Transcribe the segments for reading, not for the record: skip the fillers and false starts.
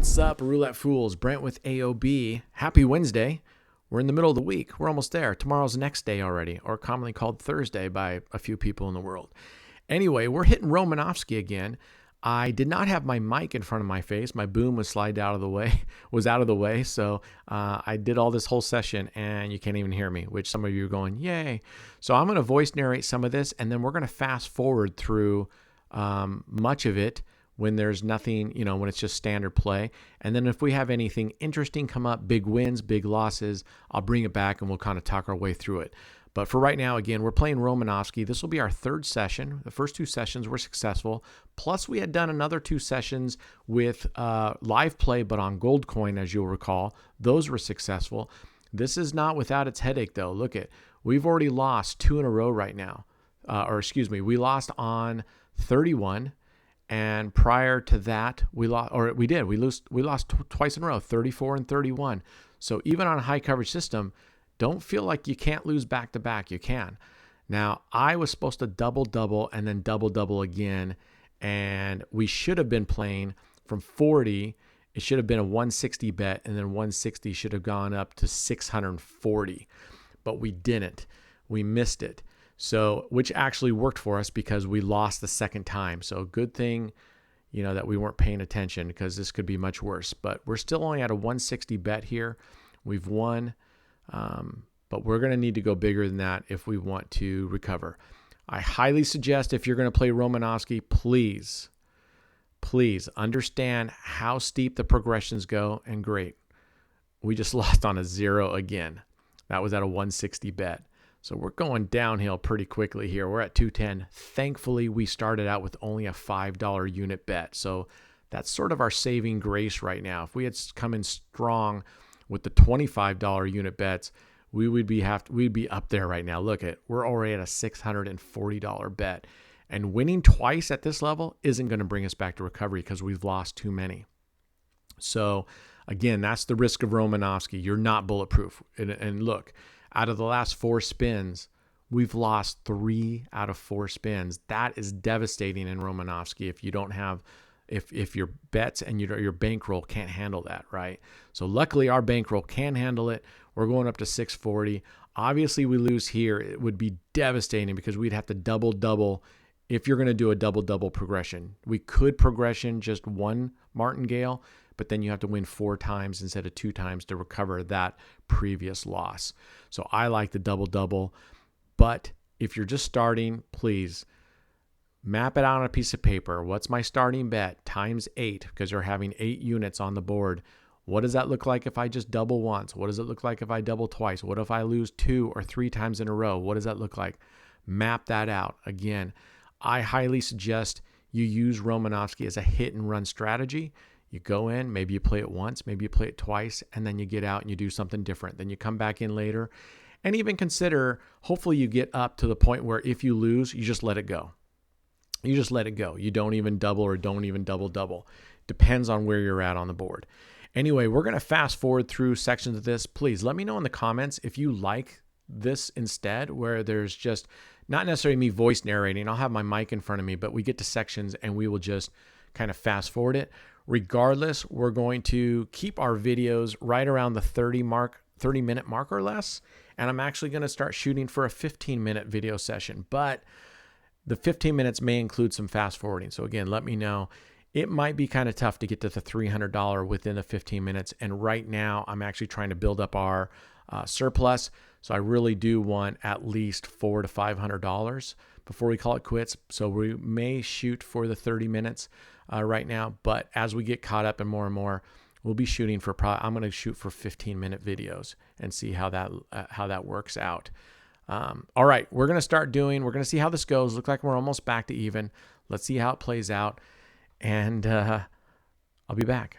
What's up, Roulette Fools? Brent with AOB. Happy Wednesday. We're in the middle of the week. We're almost there. Tomorrow's the next day already, or commonly called Thursday by a few people in the world. Anyway, we're hitting Romanofsky again. I did not have my mic in front of my face. My boom was out of the way. So I did all this whole session and you can't even hear me, which some of you are going, yay. So I'm going to voice narrate some of this and then we're going to fast forward through much of it when there's nothing, when it's just standard play. And then if we have anything interesting come up, big wins, big losses, I'll bring it back and we'll kind of talk our way through it. But for right now, again, we're playing Romanofsky. This will be our third session. The first two sessions were successful. Plus, we had done another two sessions with live play, but on gold coin, as you'll recall. Those were successful. This is not without its headache, though. Look we've already lost two in a row right now. We lost on 31. And prior to that, we lost twice in a row, 34 and 31. So even on a high coverage system, don't feel like you can't lose back to back. You can. Now, I was supposed to double and then double again. And we should have been playing from 40. It should have been a 160 bet. And then 160 should have gone up to 640. But we didn't. We missed it. So, which actually worked for us because we lost the second time. So good thing, that we weren't paying attention because this could be much worse. But we're still only at a 160 bet here. We've won, but we're going to need to go bigger than that if we want to recover. I highly suggest if you're going to play Romanofsky, please understand how steep the progressions go. And great, we just lost on a 0 again. That was at a 160 bet. So we're going downhill pretty quickly here. We're at 210. Thankfully, we started out with only a $5 unit bet. So that's sort of our saving grace right now. If we had come in strong with the $25 unit bets, we'd be up there right now. We're already at a $640 bet. And winning twice at this level isn't going to bring us back to recovery because we've lost too many. So again, that's the risk of Romanofsky. You're not bulletproof. And look, out of the last 4 spins, we've lost 3 out of 4 spins. That is devastating in Romanofsky if you don't have, if your bets and your bankroll can't handle that, right? So luckily our bankroll can handle it. We're going up to 640. Obviously we lose here. It would be devastating because we'd have to double if you're going to do a double progression. We could progression just one martingale, but then you have to win 4 times instead of 2 times to recover that previous loss. So I like the double, but if you're just starting, please map it out on a piece of paper. What's my starting bet times 8 because you're having 8 units on the board. What does that look like if I just double once? What does it look like if I double twice? What if I lose 2 or 3 times in a row? What does that look like? Map that out. Again, I highly suggest you use Romanofsky as a hit and run strategy. You go in, maybe you play it once, maybe you play it twice, and then you get out and you do something different. Then you come back in later and even consider, hopefully you get up to the point where if you lose, you just let it go. You just let it go. You don't even double or don't even double. Depends on where you're at on the board. Anyway, we're going to fast forward through sections of this. Please let me know in the comments if you like this instead, where there's just not necessarily me voice narrating. I'll have my mic in front of me, but we get to sections and we will just kind of fast forward it. Regardless, we're going to keep our videos right around the 30-minute mark or less. And I'm actually going to start shooting for a 15-minute video session, but the 15 minutes may include some fast forwarding. So again, let me know. It might be kind of tough to get to the $300 within the 15 minutes. And right now I'm actually trying to build up our surplus. So I really do want at least $400 to $500 before we call it quits. So we may shoot for the 30 minutes right now, but as we get caught up and more, we'll be shooting for, I'm going to shoot for 15-minute videos and see how that works out. All right, we're going to see how this goes. Look like we're almost back to even. Let's see how it plays out. And I'll be back.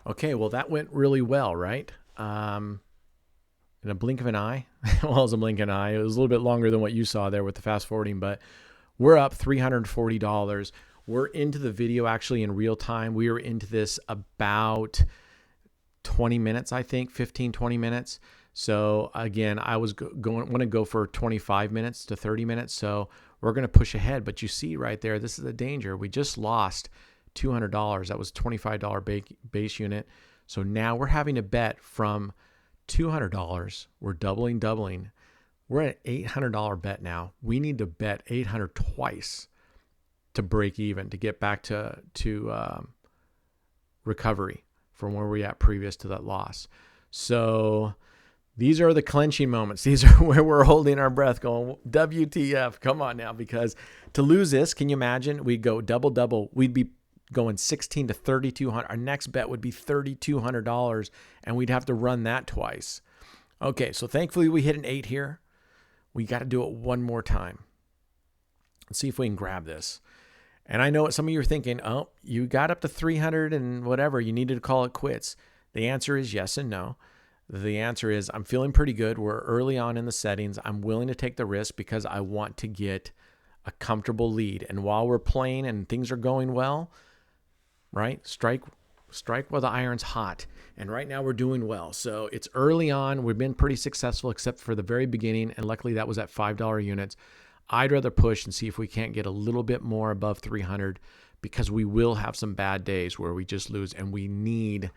Okay, well, that went really well, right? In a blink of an eye. Well, it was a blink of an eye. It was a little bit longer than what you saw there with the fast forwarding, but we're up $340. We're into the video actually in real time. We were into this about 20 minutes, I think, 15, 20 minutes. So again, I was want to go for 25 minutes to 30 minutes. So we're going to push ahead. But you see right there, this is the danger. We just lost $200. That was $25 base unit. So now we're having to bet from $200. We're doubling. We're at an $800 bet now. We need to bet 800 twice to break even, to get back to recovery from where we at previous to that loss. So these are the clenching moments. These are where we're holding our breath going, WTF, come on now. Because to lose this, can you imagine? We'd go double. We'd be going 16 to 3,200. Our next bet would be $3,200, and we'd have to run that twice. Okay, so thankfully we hit an 8 here. We got to do it one more time. Let's see if we can grab this. And I know what some of you are thinking, oh, you got up to 300 and whatever, you needed to call it quits. The answer is yes and no. The answer is I'm feeling pretty good. We're early on in the settings. I'm willing to take the risk because I want to get a comfortable lead. And while we're playing and things are going well, right? Strike while the iron's hot. And right now we're doing well. So it's early on. We've been pretty successful except for the very beginning. And luckily that was at $5 units. I'd rather push and see if we can't get a little bit more above 300 because we will have some bad days where we just lose, and we need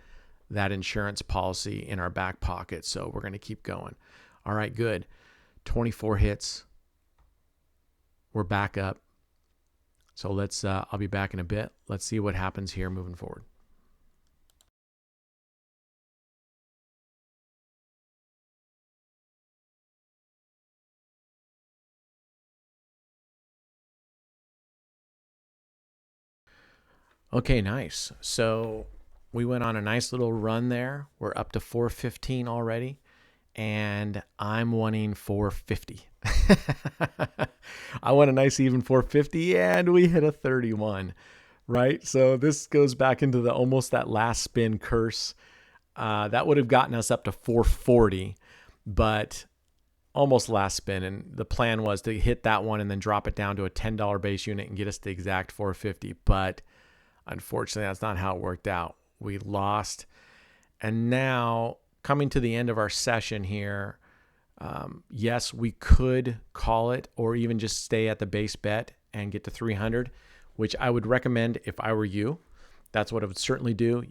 that insurance policy in our back pocket. So we're going to keep going. All right, good. 24 hits. We're back up. So let's, I'll be back in a bit. Let's see what happens here moving forward. Okay, nice. So we went on a nice little run there. We're up to 415 already, and I'm wanting 450. I want a nice even 450, and we hit a 31, right? So this goes back into the almost that last spin curse. That would have gotten us up to 440, but almost last spin. And the plan was to hit that one and then drop it down to a $10 base unit and get us the exact 450. But unfortunately, that's not how it worked out. We lost. And now coming to the end of our session here, yes, we could call it or even just stay at the base bet and get to 300, which I would recommend if I were you. That's what I would certainly do.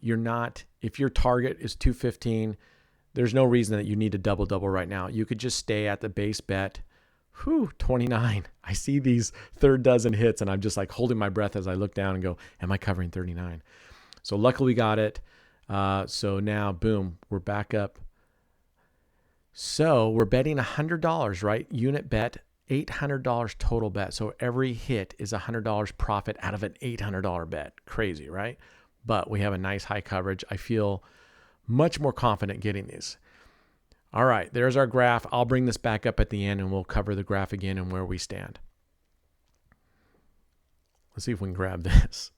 If your target is 215, there's no reason that you need to double right now. You could just stay at the base bet. 29. I see these third dozen hits and I'm just like holding my breath as I look down and go, am I covering 39? So luckily we got it. So now, boom, we're back up. So we're betting $100, right? Unit bet, $800 total bet. So every hit is $100 profit out of an $800 bet. Crazy, right? But we have a nice high coverage. I feel much more confident getting these. All right, there's our graph. I'll bring this back up at the end and we'll cover the graph again and where we stand. Let's see if we can grab this.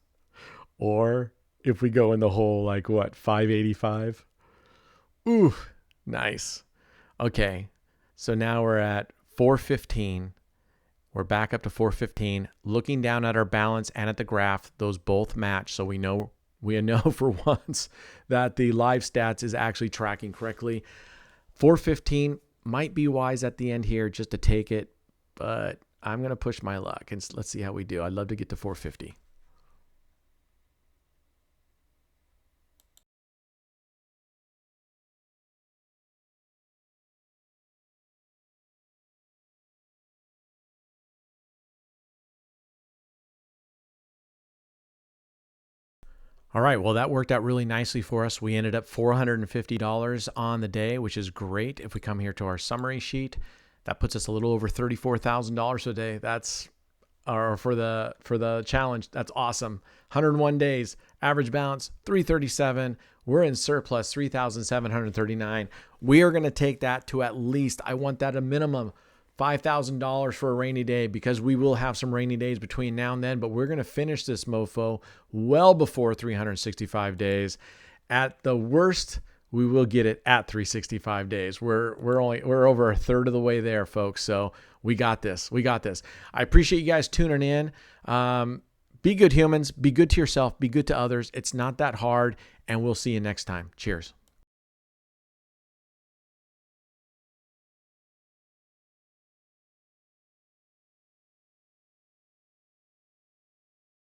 Or if we go in the hole, like what, 585? Ooh, nice. Okay, so now we're at 415. We're back up to 415. Looking down at our balance and at the graph, those both match. So we know for once that the live stats is actually tracking correctly. 415 might be wise at the end here just to take it, but I'm going to push my luck and let's see how we do. I'd love to get to 450. All right, well, that worked out really nicely for us. We ended up $450 on the day, which is great. If we come here to our summary sheet, that puts us a little over $34,000 a day. That's for the challenge. That's awesome. 101 days, average balance 337. We're in surplus 3,739. We are going to take that to at least, I want that a minimum $5,000 for a rainy day, because we will have some rainy days between now and then, but we're going to finish this mofo well before 365 days. At the worst, we will get it at 365 days. We're over a third of the way there, folks. So we got this. I appreciate you guys tuning in. Be good humans. Be good to yourself. Be good to others. It's not that hard. And we'll see you next time. Cheers.